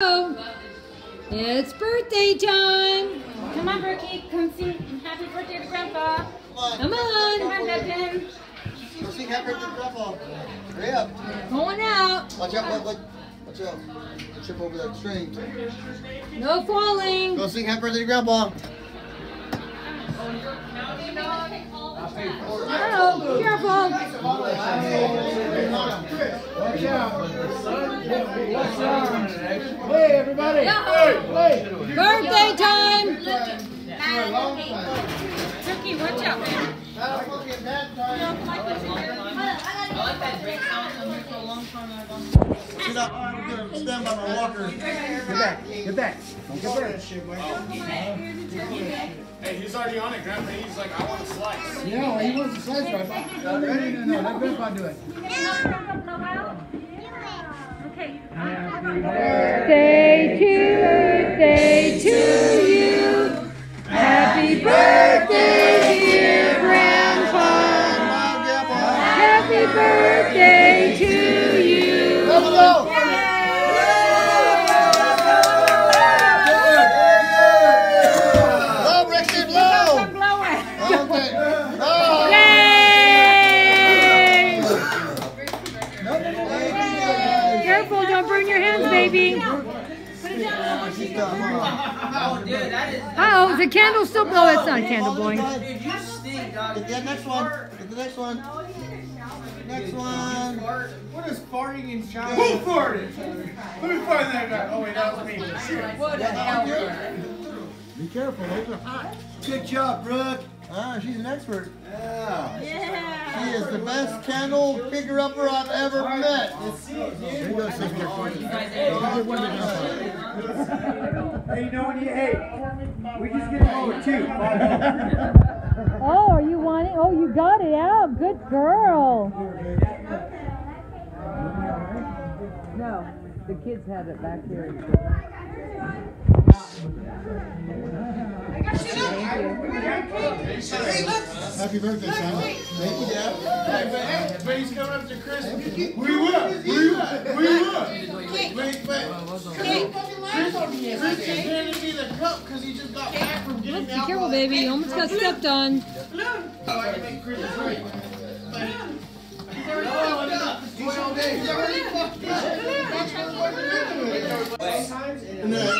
It's birthday time. Come on, Brookie. Come sing happy birthday to Grandpa. Come on. Come on, Devin. Go sing happy birthday to Grandpa. Hurry up. Going out. Watch out. Watch out. Trip over that string. No falling. Go sing happy birthday to Grandpa. Uh-oh. Careful. Watch out. Hey, everybody. Hey. Birthday time. Brookie, watch out, man. I like that drink sound for a long time ago. Sit up. I'm gonna stand by my walker. Get back. Get back. Don't get back. Hey, he's already on it, Grandpa. He's like, I want a slice. Yeah, well, he wants a slice, right? No. Let Grandpa do it. Okay. Happy Birthday to you. Happy birthday, dear Grandpa. Happy birthday to you. Let's go. Blow, Rexy, blow. Okay. Oh. Yay! Careful, don't burn your hands, baby. Uh-oh, the candle's still blowing. It's not a candle blowing. Get the next one. Get the next one. Next one. What is farting in China? Who farted? Let me find that guy. Oh, wait, that was me. Be careful, those are hot. Good job, Brooke. Ah, she's an expert. Yeah. She is the best candle figure-upper I've ever met. Here you go, sister. Hey, you know what you hate? We just get over two. Oh, are you wanting? Oh, you got it out. Good girl. No, the kids have it back here. Happy birthday, son. Thank you, Dad. But he's coming up to Chris. Where you at? Where you at? Where you at? Wait. Chris just handed me the cup because he just got back from getting Be careful, baby. You almost got stepped on. Oh, I can make Chris right.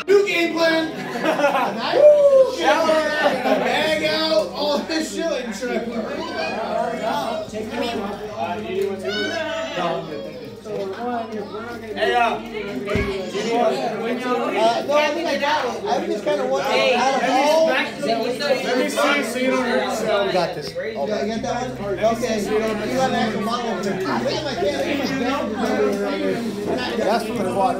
New game plan. Shower, bag out, all this shit. Hey, No, I think I got it. I just kind of want to out of all. let me see so you don't hurt yourself. Got this. Okay, you get that one? Okay, you got an actual model. Look at my camera. That's from the water.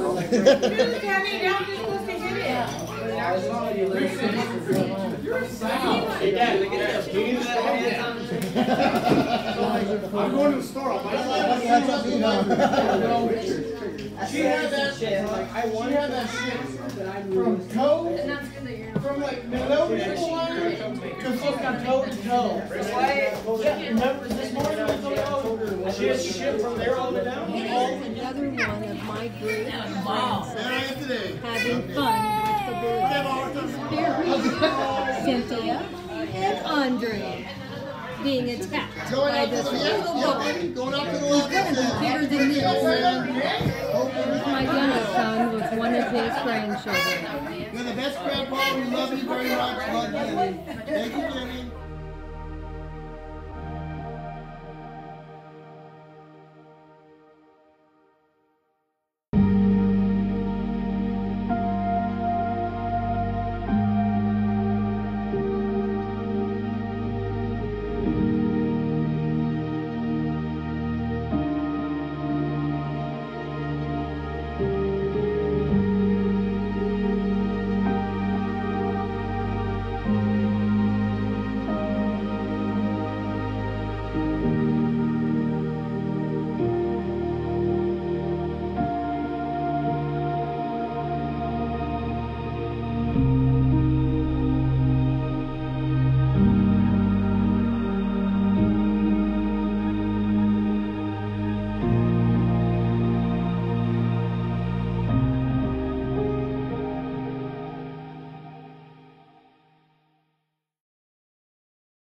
Hey, Dad, look at this. I'm going to the store. I'll buy She had that shit. She had that shit from toe, from like below the line to fucking toe to toe. Yeah, remember this morning I told you she had shit from there all the way down? Another one of my great friends having fun with the Cynthia and Andre being attacked by this little boy. Going up to the He's going to be bigger than this. My youngest son was one of his grandchildren. You're the best grandpa. We love you very much. Love you. Thank you, Jenny.